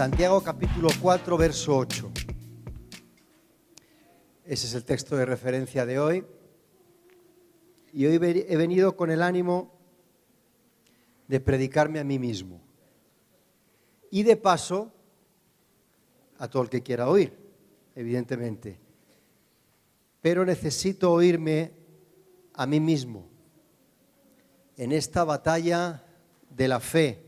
Santiago capítulo 4, verso 8. Ese es el texto de referencia de hoy. Y hoy he venido con el ánimo de predicarme a mí mismo. Y de paso, a todo el que quiera oír, evidentemente. Pero necesito oírme a mí mismo en esta batalla de la fe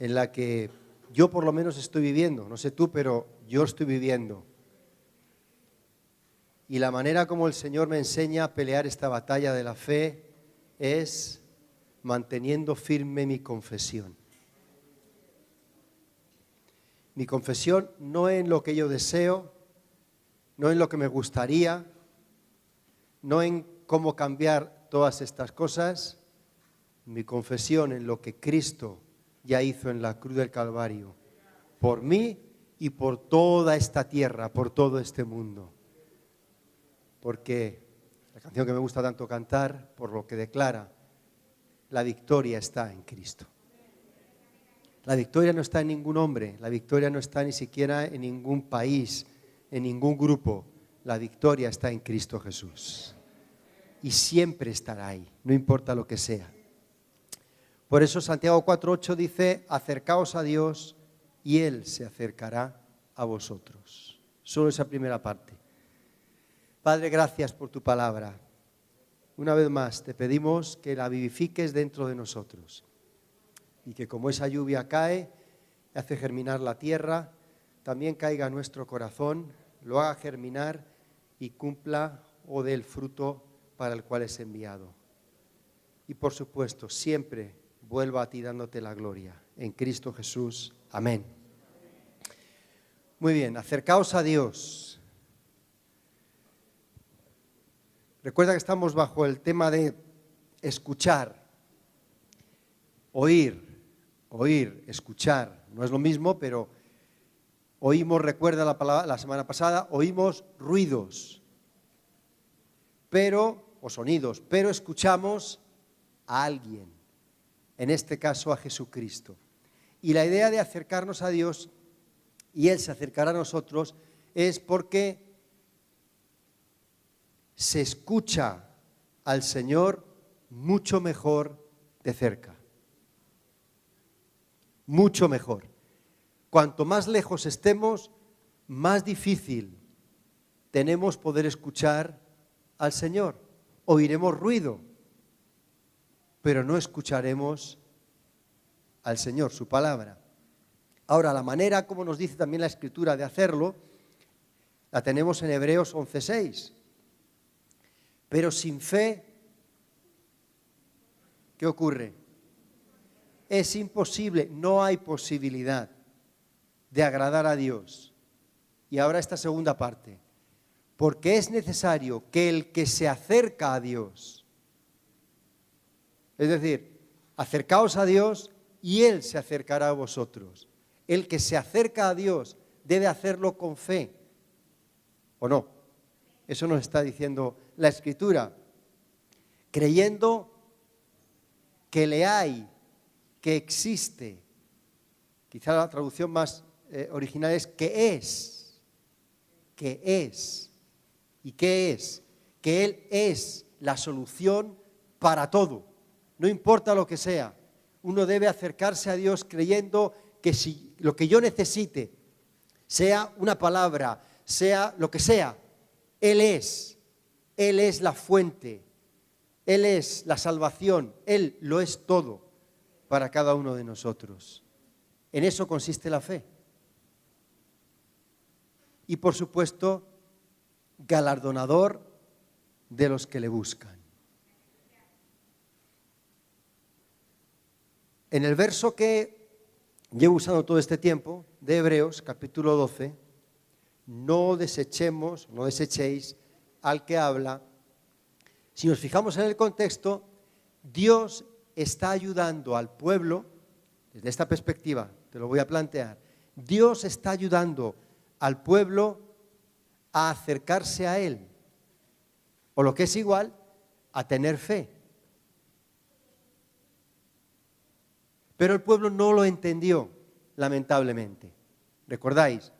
en la que yo por lo menos estoy viviendo. No sé tú, pero yo estoy viviendo. Y la manera como el Señor me enseña a pelear esta batalla de la fe es manteniendo firme mi confesión. Mi confesión no en lo que yo deseo, no en lo que me gustaría, no en cómo cambiar todas estas cosas, mi confesión en lo que Cristo ya hizo en la cruz del Calvario, por mí y por toda esta tierra, por todo este mundo. Porque la canción que me gusta tanto cantar, por lo que declara, la victoria está en Cristo. La victoria no está en ningún hombre, la victoria no está ni siquiera en ningún país, en ningún grupo. La victoria está en Cristo Jesús. Y siempre estará ahí, no importa lo que sea. Por eso Santiago 4:8 dice, acercaos a Dios y Él se acercará a vosotros. Solo esa primera parte. Padre, gracias por tu palabra. Una vez más te pedimos que la vivifiques dentro de nosotros y que como esa lluvia cae, hace germinar la tierra, también caiga en nuestro corazón, lo haga germinar y cumpla o dé el fruto para el cual es enviado. Y por supuesto, siempre vuelva a ti dándote la gloria. En Cristo Jesús. Amén. Muy bien, acercaos a Dios. Recuerda que estamos bajo el tema de escuchar, oír, escuchar. No es lo mismo, pero oímos, recuerda la palabra la semana pasada, oímos ruidos, o sonidos, pero escuchamos a alguien, en este caso a Jesucristo. Y la idea de acercarnos a Dios y Él se acercará a nosotros es porque se escucha al Señor mucho mejor de cerca. Mucho mejor. Cuanto más lejos estemos, más difícil tenemos poder escuchar al Señor. Oiremos ruido, pero no escucharemos al Señor, su palabra. Ahora, la manera, como nos dice también la Escritura, de hacerlo, la tenemos en Hebreos 11:6. Pero sin fe, ¿qué ocurre? Es imposible, no hay posibilidad de agradar a Dios. Y ahora esta segunda parte. Porque es necesario que el que se acerca a Dios, es decir, acercaos a Dios y Él se acercará a vosotros. El que se acerca a Dios debe hacerlo con fe, ¿o no? Eso nos está diciendo la Escritura, creyendo que le hay, que existe. Quizá la traducción más original es que es. ¿Y qué es? Que Él es la solución para todo, no importa lo que sea. Uno debe acercarse a Dios creyendo que si lo que yo necesite, sea una palabra, sea lo que sea, Él es la fuente, Él es la salvación, Él lo es todo para cada uno de nosotros. En eso consiste la fe. Y por supuesto, galardonador de los que le buscan. En el verso que llevo usando todo este tiempo, de Hebreos, capítulo 12, no desechéis al que habla. Si nos fijamos en el contexto, Dios está ayudando al pueblo, desde esta perspectiva, te lo voy a plantear, Dios está ayudando al pueblo a acercarse a Él, o lo que es igual, a tener fe. Pero el pueblo no lo entendió. lamentablemente. ¿Recordáis?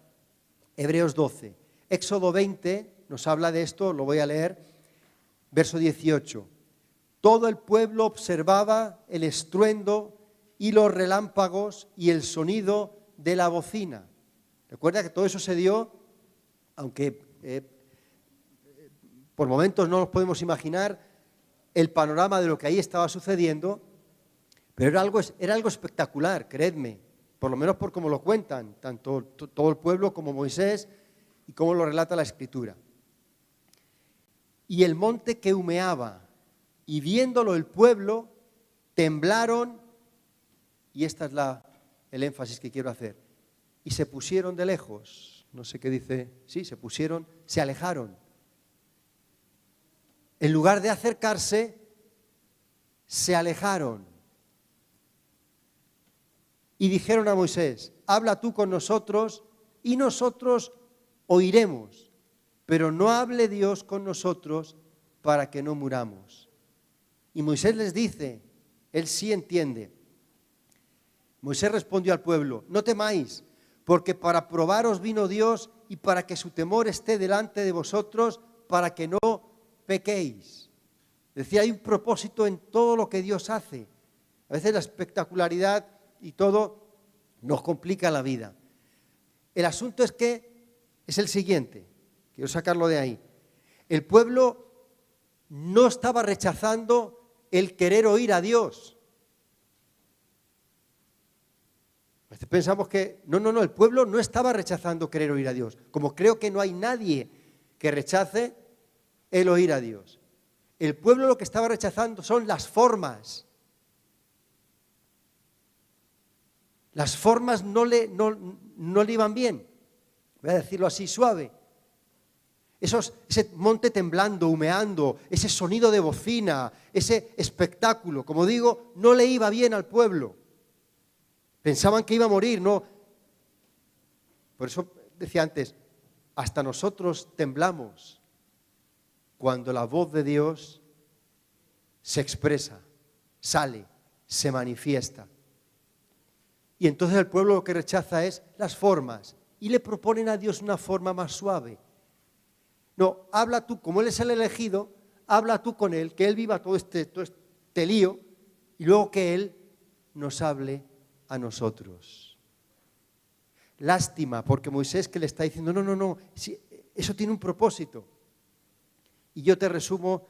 Hebreos 12. Éxodo 20 nos habla de esto, lo voy a leer. Verso 18. Todo el pueblo observaba el estruendo y los relámpagos y el sonido de la bocina. Recuerda que todo eso se dio, aunque por momentos no nos podemos imaginar el panorama de lo que ahí estaba sucediendo, pero era algo espectacular, creedme, por lo menos por cómo lo cuentan, tanto todo el pueblo como Moisés y cómo lo relata la Escritura. Y el monte que humeaba, y viéndolo el pueblo, temblaron, y esta es el énfasis que quiero hacer, y se pusieron de lejos. No sé qué dice, sí, se alejaron. En lugar de acercarse, se alejaron. Y dijeron a Moisés, habla tú con nosotros y nosotros oiremos, pero no hable Dios con nosotros para que no muramos. Y Moisés les dice, él sí entiende. Moisés respondió al pueblo, no temáis, porque para probaros vino Dios y para que su temor esté delante de vosotros, para que no pequéis. Decía, hay un propósito en todo lo que Dios hace. A veces la espectacularidad y todo nos complica la vida. El asunto es el siguiente, quiero sacarlo de ahí. El pueblo no estaba rechazando el querer oír a Dios. A veces pensamos que, no, el pueblo no estaba rechazando querer oír a Dios. Como creo que no hay nadie que rechace el oír a Dios. El pueblo lo que estaba rechazando son las formas. Las formas no le iban bien. Voy a decirlo así suave. Ese monte temblando, humeando, ese sonido de bocina, ese espectáculo, como digo, no le iba bien al pueblo. Pensaban que iba a morir, ¿no? Por eso decía antes, hasta nosotros temblamos cuando la voz de Dios se expresa, sale, se manifiesta. Y entonces el pueblo lo que rechaza es las formas y le proponen a Dios una forma más suave. No, habla tú, como Él es el elegido, habla tú con Él, que Él viva todo este lío y luego que Él nos hable a nosotros. Lástima, porque Moisés que le está diciendo, no, eso tiene un propósito. Y yo te resumo,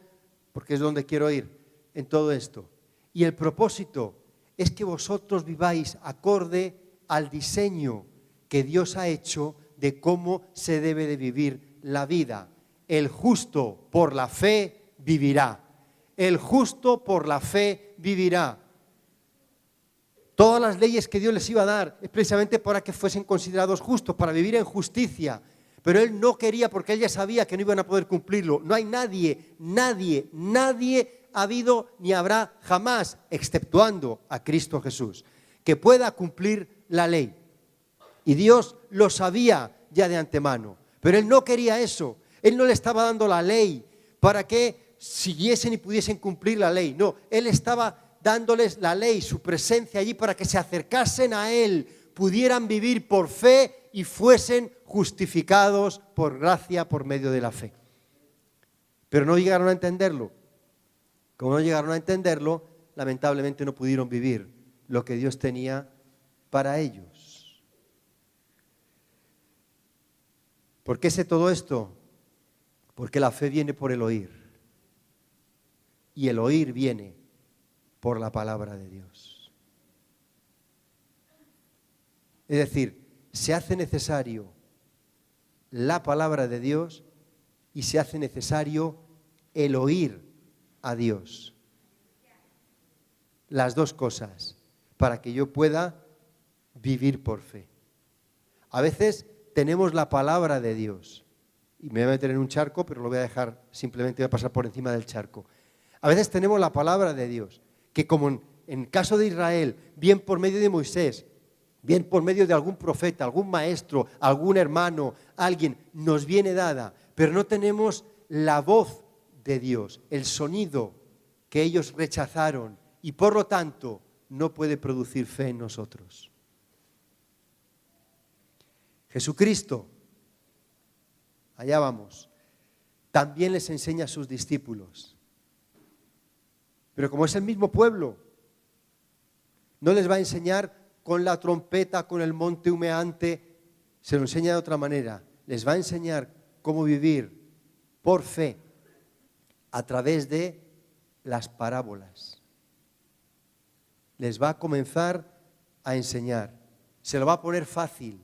porque es donde quiero ir en todo esto. Y el propósito es que vosotros viváis acorde al diseño que Dios ha hecho de cómo se debe de vivir la vida. El justo por la fe vivirá. El justo por la fe vivirá. Todas las leyes que Dios les iba a dar es precisamente para que fuesen considerados justos, para vivir en justicia. Pero Él no quería porque Él ya sabía que no iban a poder cumplirlo. No hay nadie ha habido ni habrá jamás, exceptuando a Cristo Jesús, que pueda cumplir la ley. Y Dios lo sabía ya de antemano. Pero Él no quería eso. Él no le estaba dando la ley para que siguiesen y pudiesen cumplir la ley. No, Él estaba dándoles la ley, su presencia allí para que se acercasen a Él, pudieran vivir por fe y fuesen justificados por gracia por medio de la fe. Pero no llegaron a entenderlo. Como no llegaron a entenderlo, lamentablemente no pudieron vivir lo que Dios tenía para ellos. ¿Por qué sé todo esto? Porque la fe viene por el oír. Y el oír viene por la palabra de Dios. Es decir, se hace necesario la palabra de Dios y se hace necesario el oír a Dios. Las dos cosas, para que yo pueda vivir por fe. A veces tenemos la palabra de Dios, y me voy a meter en un charco, pero lo voy a dejar, simplemente voy a pasar por encima del charco. A veces tenemos la palabra de Dios, que como en el caso de Israel, bien por medio de Moisés, bien por medio de algún profeta, algún maestro, algún hermano, alguien, nos viene dada, pero no tenemos la voz de Dios, el sonido que ellos rechazaron y por lo tanto no puede producir fe en nosotros. Jesucristo, allá vamos, también les enseña a sus discípulos. Pero como es el mismo pueblo, no les va a enseñar con la trompeta, con el monte humeante, se lo enseña de otra manera. Les va a enseñar cómo vivir por fe a través de las parábolas. Les va a comenzar a enseñar. Se lo va a poner fácil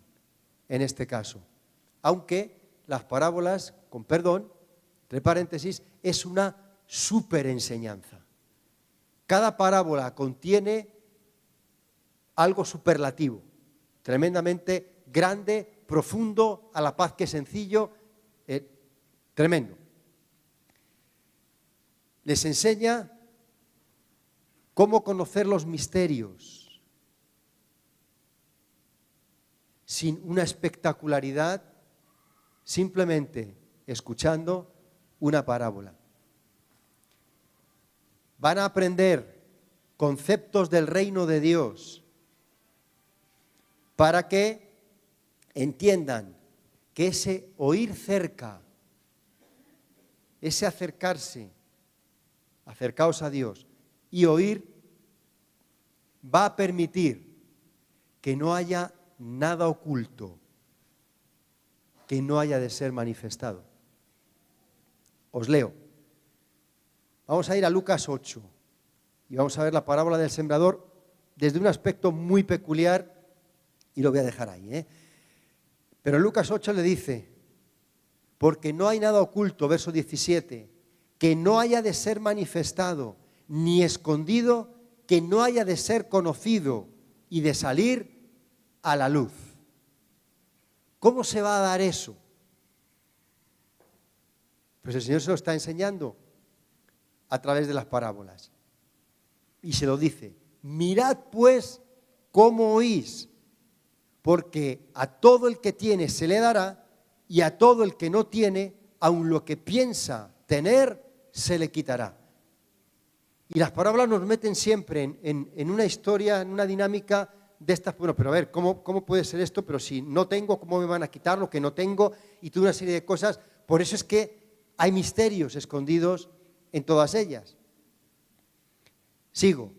en este caso. Aunque las parábolas, con perdón, entre paréntesis, es una súper enseñanza. Cada parábola contiene algo superlativo, tremendamente grande, profundo, a la paz que sencillo, tremendo. Les enseña cómo conocer los misterios sin una espectacularidad, simplemente escuchando una parábola. Van a aprender conceptos del reino de Dios para que entiendan que ese oír cerca, ese acercarse, acercaos a Dios y oír, va a permitir que no haya nada oculto que no haya de ser manifestado. Os leo. Vamos a ir a Lucas 8 y vamos a ver la parábola del sembrador desde un aspecto muy peculiar y lo voy a dejar ahí. Pero Lucas 8 le dice, porque no hay nada oculto, verso 17, que no haya de ser manifestado, ni escondido, que no haya de ser conocido y de salir a la luz. ¿Cómo se va a dar eso? Pues el Señor se lo está enseñando a través de las parábolas. Y se lo dice, mirad pues cómo oís, porque a todo el que tiene se le dará, y a todo el que no tiene, aun lo que piensa tener, se le quitará. Y las parábolas nos meten siempre en una historia, en una dinámica de estas, bueno, pero a ver, ¿cómo puede ser esto? Pero si no tengo, ¿cómo me van a quitar lo que no tengo? Y toda una serie de cosas. Por eso es que hay misterios escondidos en todas ellas. Sigo.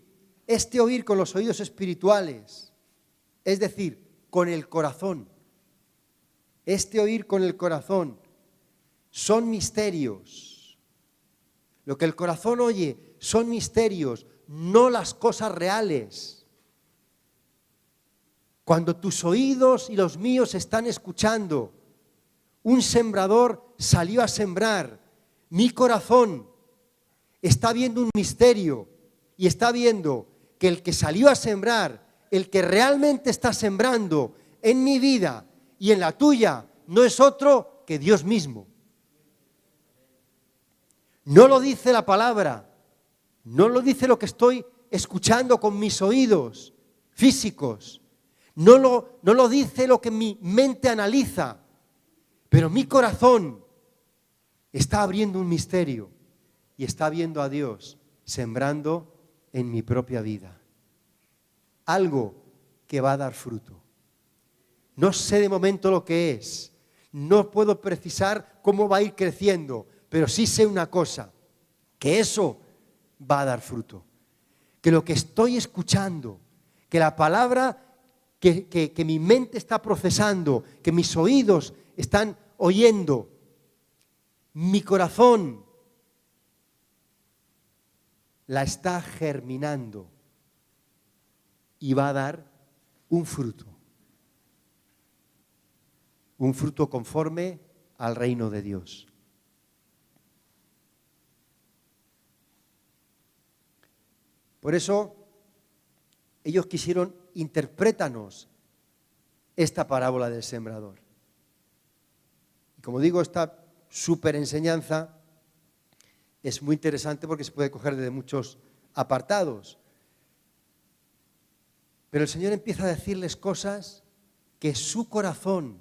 Este oír con los oídos espirituales, es decir, con el corazón. Este oír con el corazón son misterios. Lo que el corazón oye son misterios, no las cosas reales. Cuando tus oídos y los míos están escuchando, un sembrador salió a sembrar, mi corazón está viendo un misterio y está viendo que el que salió a sembrar, el que realmente está sembrando en mi vida y en la tuya, no es otro que Dios mismo. No lo dice la palabra, no lo dice lo que estoy escuchando con mis oídos físicos, no lo dice lo que mi mente analiza, pero mi corazón está abriendo un misterio y está viendo a Dios sembrando en mi propia vida. Algo que va a dar fruto. No sé de momento lo que es, no puedo precisar cómo va a ir creciendo, pero sí sé una cosa, que eso va a dar fruto. Que lo que estoy escuchando, que la palabra que mi mente está procesando, que mis oídos están oyendo, mi corazón la está germinando y va a dar un fruto conforme al reino de Dios. Por eso ellos quisieron, interprétanos esta parábola del sembrador. Y como digo, esta súper enseñanza es muy interesante porque se puede coger de muchos apartados. Pero el Señor empieza a decirles cosas que su corazón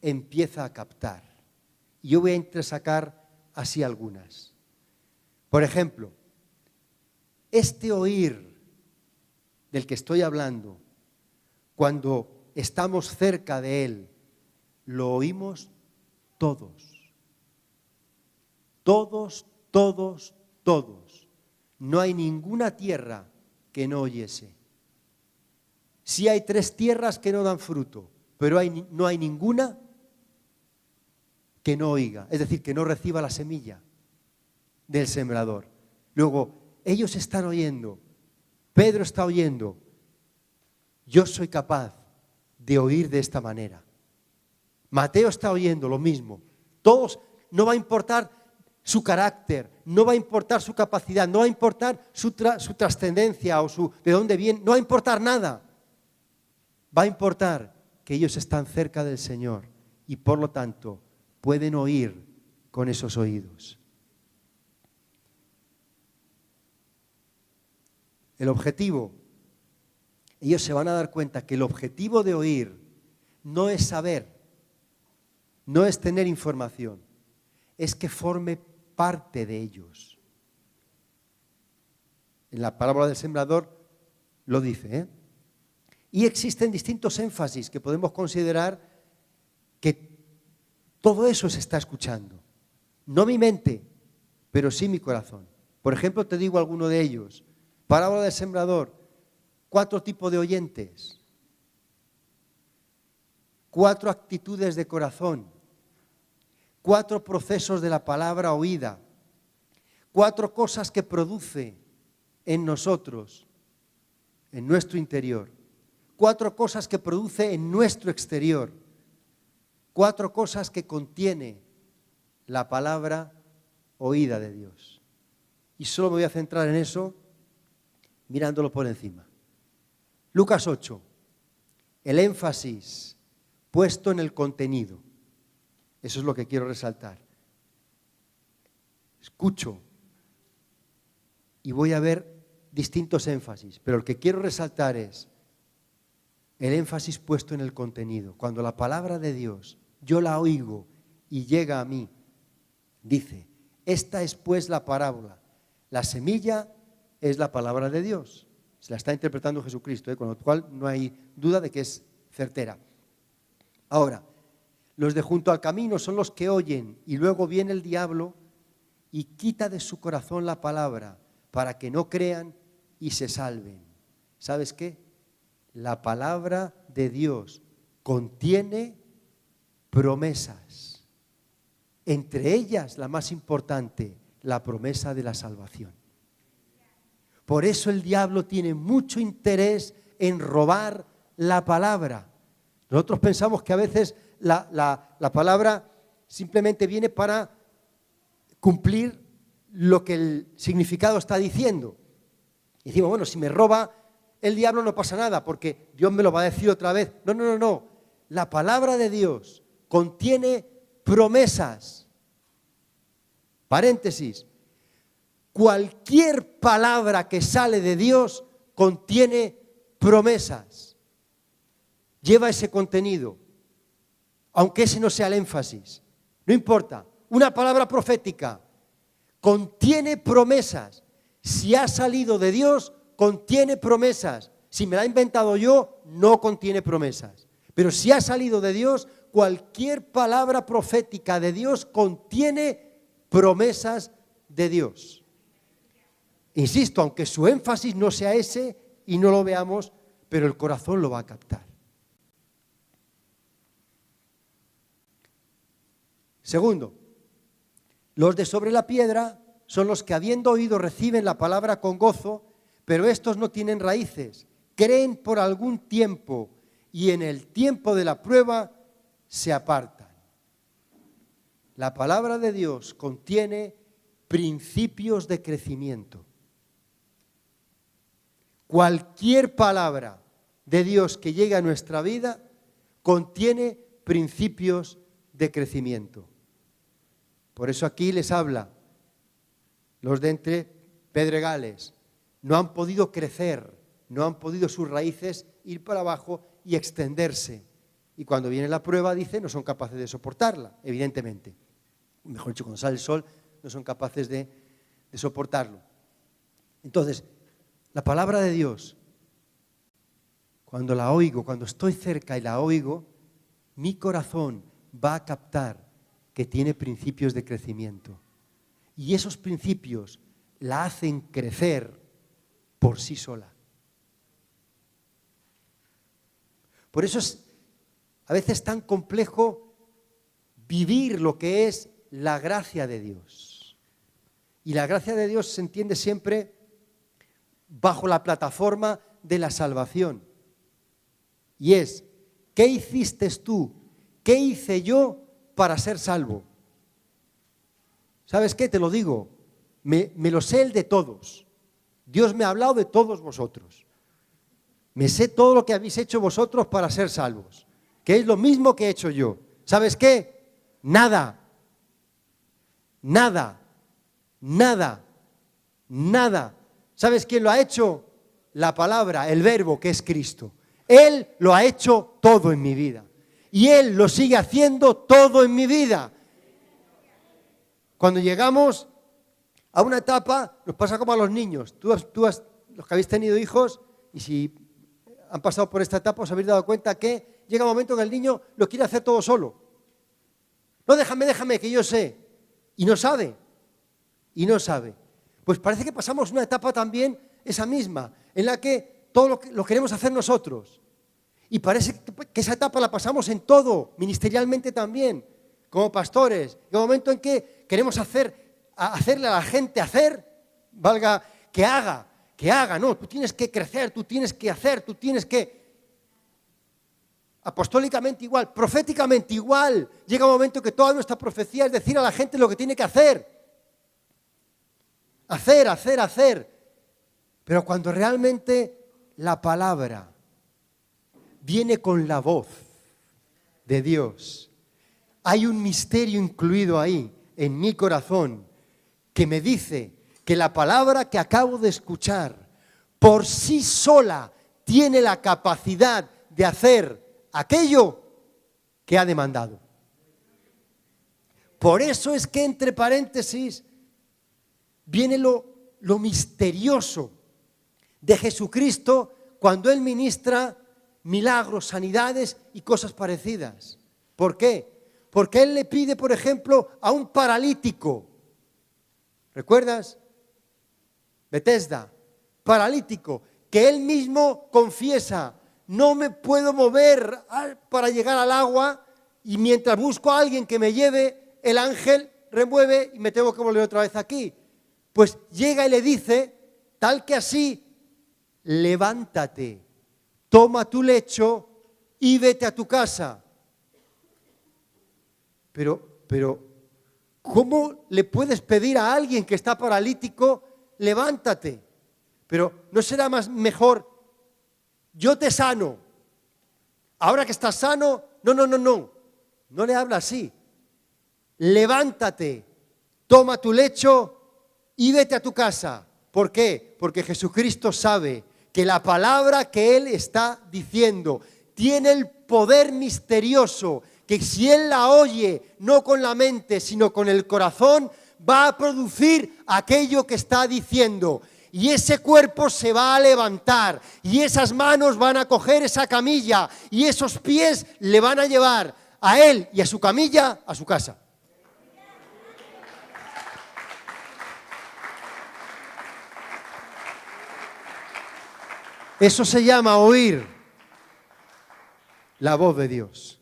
empieza a captar. Y yo voy a entresacar así algunas. Por ejemplo, este oír del que estoy hablando, cuando estamos cerca de Él, lo oímos todos. Todos, todos, todos. No hay ninguna tierra que no oyese. Sí hay 3 tierras que no dan fruto, pero no hay ninguna que no oiga, es decir, que no reciba la semilla del sembrador. Luego, ellos están oyendo, Pedro está oyendo. Yo soy capaz de oír de esta manera. Mateo está oyendo lo mismo. Todos, no va a importar su carácter, no va a importar su capacidad, no va a importar su trascendencia o de dónde viene, no va a importar nada. Va a importar que ellos están cerca del Señor y por lo tanto pueden oír con esos oídos. El objetivo, ellos se van a dar cuenta que el objetivo de oír no es saber, no es tener información, es que forme parte de ellos. En la parábola del sembrador lo dice, Y existen distintos énfasis que podemos considerar que todo eso se está escuchando. No mi mente, pero sí mi corazón. Por ejemplo, te digo alguno de ellos. Parábola del sembrador, 4 tipos de oyentes, 4 actitudes de corazón, 4 procesos de la palabra oída, 4 cosas que produce en nosotros, en nuestro interior, 4 cosas que produce en nuestro exterior, 4 cosas que contiene la palabra oída de Dios. Y solo me voy a centrar en eso mirándolo por encima. Lucas 8, el énfasis puesto en el contenido. Eso es lo que quiero resaltar. Escucho y voy a ver distintos énfasis, pero el que quiero resaltar es el énfasis puesto en el contenido. Cuando la palabra de Dios, yo la oigo y llega a mí, dice, esta es pues la parábola. La semilla es la palabra de Dios. Se la está interpretando Jesucristo, con lo cual no hay duda de que es certera. Ahora, los de junto al camino son los que oyen y luego viene el diablo y quita de su corazón la palabra para que no crean y se salven. ¿Sabes qué? La palabra de Dios contiene promesas. Entre ellas, la más importante, la promesa de la salvación. Por eso el diablo tiene mucho interés en robar la palabra. Nosotros pensamos que a veces la palabra simplemente viene para cumplir lo que el significado está diciendo. Y decimos, bueno, si me roba el diablo no pasa nada, porque Dios me lo va a decir otra vez. No. La palabra de Dios contiene promesas. Paréntesis. Cualquier palabra que sale de Dios contiene promesas. Lleva ese contenido, aunque ese no sea el énfasis. No importa. Una palabra profética contiene promesas. Si ha salido de Dios, contiene promesas. Si me la he inventado yo, no contiene promesas. Pero si ha salido de Dios, cualquier palabra profética de Dios contiene promesas de Dios. Insisto, aunque su énfasis no sea ese y no lo veamos, pero el corazón lo va a captar. Segundo, los de sobre la piedra son los que habiendo oído reciben la palabra con gozo, pero estos no tienen raíces, creen por algún tiempo y en el tiempo de la prueba se apartan. La palabra de Dios contiene principios de crecimiento. Cualquier palabra de Dios que llegue a nuestra vida contiene principios de crecimiento. Por eso aquí les habla los de entre pedregales. No han podido crecer, no han podido sus raíces ir para abajo y extenderse. Y cuando viene la prueba, dice, no son capaces de soportarla, evidentemente. Mejor dicho, cuando sale el sol, no son capaces de soportarlo. Entonces, la palabra de Dios, cuando la oigo, cuando estoy cerca y la oigo, mi corazón va a captar que tiene principios de crecimiento. Y esos principios la hacen crecer por sí sola. Por eso es a veces tan complejo vivir lo que es la gracia de Dios. Y la gracia de Dios se entiende siempre bajo la plataforma de la salvación. Y es, ¿qué hiciste tú? ¿Qué hice yo para ser salvo? ¿Sabes qué? Te lo digo, me lo sé el de todos. Dios me ha hablado de todos vosotros. Me sé todo lo que habéis hecho vosotros para ser salvos, que es lo mismo que he hecho yo. ¿Sabes qué? Nada. ¿Sabes quién lo ha hecho? La palabra, el verbo, que es Cristo. Él lo ha hecho todo en mi vida. Y Él lo sigue haciendo todo en mi vida. Cuando llegamos a una etapa, nos pasa como a los niños. Los que habéis tenido hijos, y si han pasado por esta etapa, os habéis dado cuenta que llega un momento que el niño lo quiere hacer todo solo. No, déjame, que yo sé. Y no sabe. Pues parece que pasamos una etapa también, esa misma, en la que todo lo queremos hacer nosotros. Y parece que esa etapa la pasamos en todo, ministerialmente también, como pastores. Llega un momento en que queremos hacerle a la gente valga, que haga, no, tú tienes que crecer, tú tienes que hacer, tú tienes que... Apostólicamente igual, proféticamente igual. Llega un momento que toda nuestra profecía es decir a la gente lo que tiene que hacer. Hacer. Pero cuando realmente la palabra viene con la voz de Dios, hay un misterio incluido ahí, en mi corazón, que me dice que la palabra que acabo de escuchar por sí sola tiene la capacidad de hacer aquello que ha demandado. Por eso es que entre paréntesis viene lo misterioso de Jesucristo cuando Él ministra milagros, sanidades y cosas parecidas. ¿Por qué? Porque Él le pide, por ejemplo, a un paralítico. ¿Recuerdas? Betesda, paralítico, que Él mismo confiesa: no me puedo mover para llegar al agua, y mientras busco a alguien que me lleve, el ángel remueve y me tengo que volver otra vez aquí. Pues llega y le dice, tal que así: levántate, toma tu lecho y vete a tu casa. Pero, ¿cómo le puedes pedir a alguien que está paralítico, levántate? Pero ¿no será mejor, yo te sano, ahora que estás sano? No le habla así. Levántate, toma tu lecho y vete a tu casa. ¿Por qué? Porque Jesucristo sabe que la palabra que Él está diciendo tiene el poder misterioso, que si Él la oye, no con la mente, sino con el corazón, va a producir aquello que está diciendo. Y ese cuerpo se va a levantar, y esas manos van a coger esa camilla, y esos pies le van a llevar a él y a su camilla a su casa. Eso se llama oír la voz de Dios.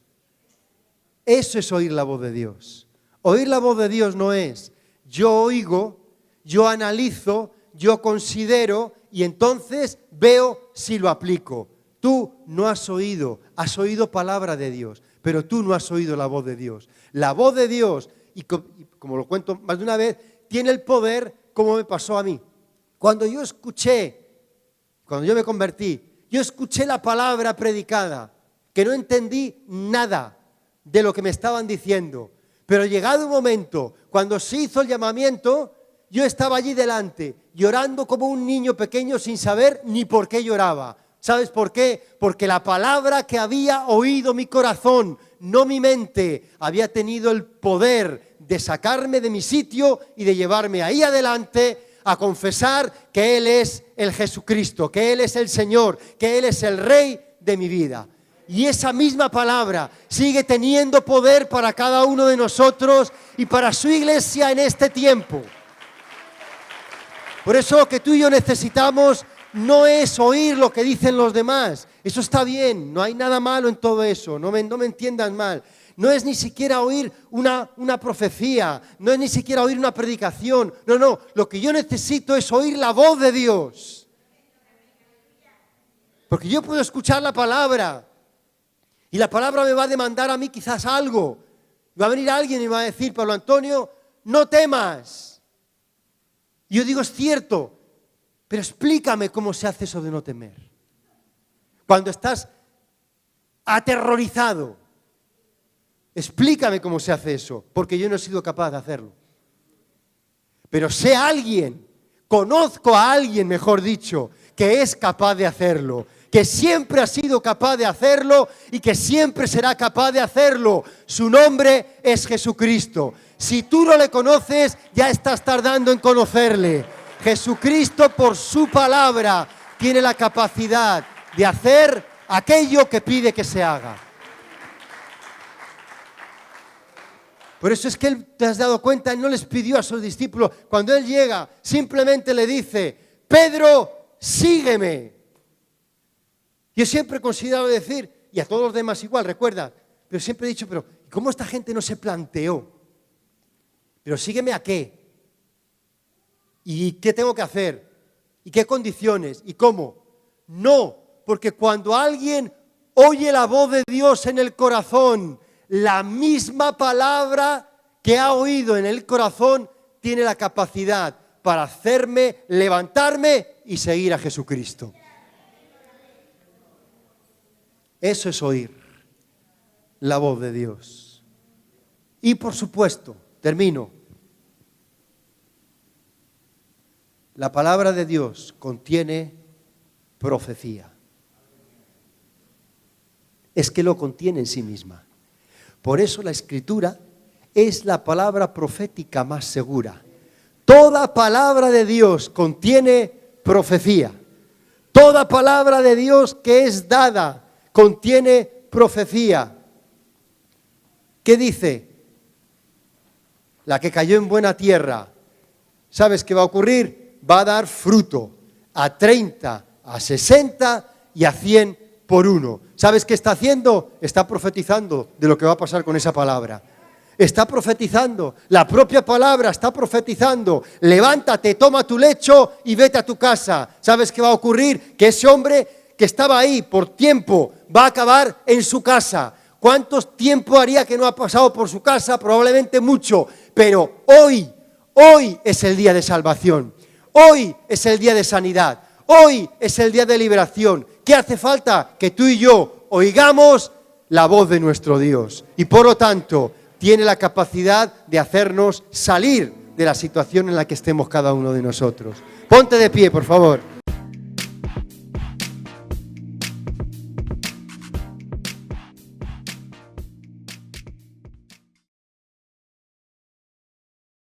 Eso es oír la voz de Dios. Oír la voz de Dios no es yo oigo, yo analizo, yo considero y entonces veo si lo aplico. Tú no has oído palabra de Dios, pero tú no has oído la voz de Dios. La voz de Dios, y como lo cuento más de una vez, tiene el poder como me pasó a mí. Cuando yo me convertí, yo escuché la palabra predicada, que no entendí nada de lo que me estaban diciendo. Pero llegado un momento, cuando se hizo el llamamiento, yo estaba allí delante, llorando como un niño pequeño sin saber ni por qué lloraba. ¿Sabes por qué? Porque la palabra que había oído mi corazón, no mi mente, había tenido el poder de sacarme de mi sitio y de llevarme ahí adelante a confesar que Él es el Jesucristo, que Él es el Señor, que Él es el Rey de mi vida. Y esa misma palabra sigue teniendo poder para cada uno de nosotros y para su iglesia en este tiempo. Por eso lo que tú y yo necesitamos no es oír lo que dicen los demás. Eso está bien, no hay nada malo en todo eso, no me entiendan mal. No es ni siquiera oír una profecía, no es ni siquiera oír una predicación. No, lo que yo necesito es oír la voz de Dios. Porque yo puedo escuchar la palabra y la palabra me va a demandar a mí quizás algo. Va a venir alguien y me va a decir, Pablo Antonio, no temas. Y yo digo, es cierto, pero explícame cómo se hace eso de no temer. Cuando estás aterrorizado, explícame cómo se hace eso, porque yo no he sido capaz de hacerlo. Pero sé a alguien, conozco a alguien, mejor dicho, que es capaz de hacerlo, que siempre ha sido capaz de hacerlo y que siempre será capaz de hacerlo. Su nombre es Jesucristo. Si tú no le conoces, ya estás tardando en conocerle. Jesucristo, por su palabra, tiene la capacidad de hacer aquello que pide que se haga. Por eso es que Él, te has dado cuenta, Él no les pidió a sus discípulos. Cuando Él llega, simplemente le dice, Pedro, sígueme. Yo siempre he considerado decir, y a todos los demás igual, recuerda, pero siempre he dicho, pero ¿cómo esta gente no se planteó? Pero sígueme ¿a qué? ¿Y qué tengo que hacer? ¿Y qué condiciones? ¿Y cómo? No, porque cuando alguien oye la voz de Dios en el corazón, la misma palabra que ha oído en el corazón tiene la capacidad para hacerme levantarme y seguir a Jesucristo. Eso es oír la voz de Dios. Y por supuesto, termino, la palabra de Dios contiene profecía. Es que lo contiene en sí misma. Por eso la Escritura es la palabra profética más segura. Toda palabra de Dios contiene profecía. Toda palabra de Dios que es dada contiene profecía. ¿Qué dice? La que cayó en buena tierra. ¿Sabes qué va a ocurrir? Va a dar fruto a 30, a 60 y a 100 por uno. ¿Sabes qué está haciendo? Está profetizando de lo que va a pasar con esa palabra. Está profetizando, la propia palabra está profetizando. Levántate, toma tu lecho y vete a tu casa. ¿Sabes qué va a ocurrir? Que ese hombre que estaba ahí por tiempo va a acabar en su casa. ¿Cuánto tiempo haría que no ha pasado por su casa? Probablemente mucho. Pero hoy es el día de salvación. Hoy es el día de sanidad. Hoy es el día de liberación. ¿Qué hace falta? Que tú y yo oigamos la voz de nuestro Dios. Y por lo tanto, tiene la capacidad de hacernos salir de la situación en la que estemos cada uno de nosotros. Ponte de pie, por favor.